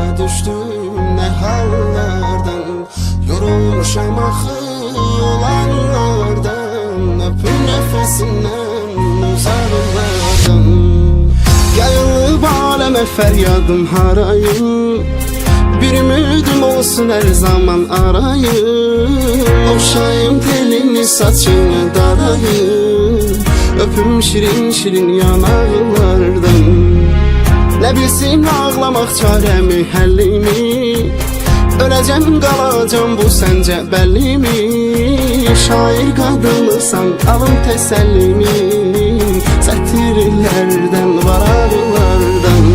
hallara düştüm, ne hallardan. Yorulmuşam axı olanlardan, öpüm nefesinden uzaklardan. Yayılıp aləmə fəryadım harayım, bir ümidim olsun her zaman arayım. Oxşayım telini saçını darayım, öpüm şirin şirin yanaqlardan. Ne bilsin ağlamaq çarəmi, həllimi, öləcəm qalacam bu səncə bəllimi. Şair qadınısan alın təsəllimi, sətirlərdən varaqlardan.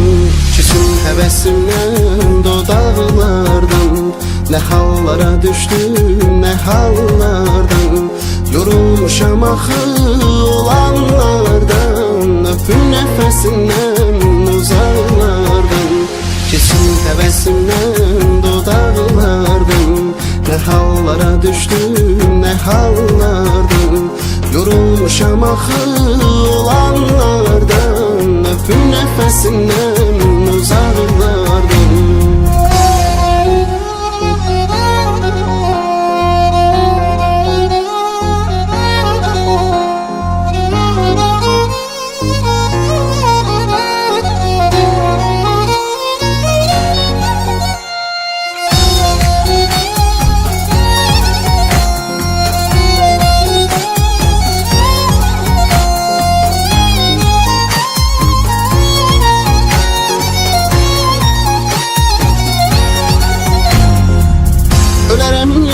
Küsüm həvəsimdən dodaqlardan, ne hallara düştüm, ne hallardan. Yorulmuşam axı olanlardan, öpüm nefesindən uzaklardan. Kesin həvəsimdən dodaqlardan, ne hallara düştüm, ne hallardan. Yorulmuşam axı olanlardan, öpüm nefesindən uzaklardan.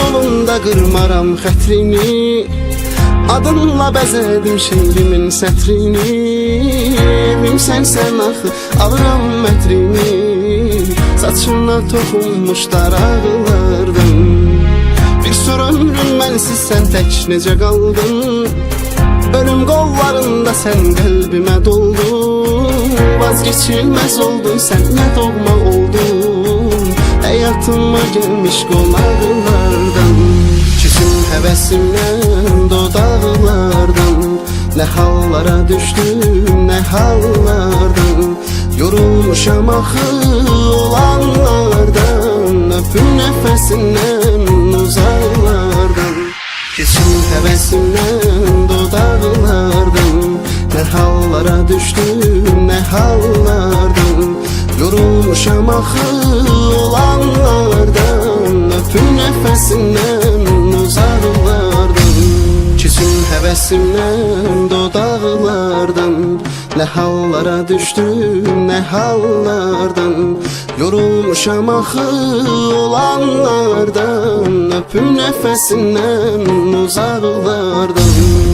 Yolunda qırmaram xətrini, adınla bəzədim şeirimin sətrini. Evimsən sən axı, alıram mətrini, saçına toxunmuş daraqlardan. Bir sor ömrüm mənsiz sən tək necə qaldın, ölüm qollarında sən qəlbimə doldun. Vazgeçilməz oldun sən, nə doğma oldun, hayatıma gelmiş qonaqlardan. Küsüm həvəsimdən dodaqlardan, ne hallara düştüm, ne hallardan. Yorulmuşam axı olanlardan, öpüm nefesindən uzaklardan. Küsüm həvəsimdən dodaqlardan, ne hallara düştüm, ne hallardan. Yorulmuşam axı olanlardan, öpüm nefesindən uzaklardan. Küsüm həvəsimdən dodaqlardan, ne hallara düştüm, ne hallardan. Yorulmuşam axı olanlardan, öpüm nefesindən uzaklardan.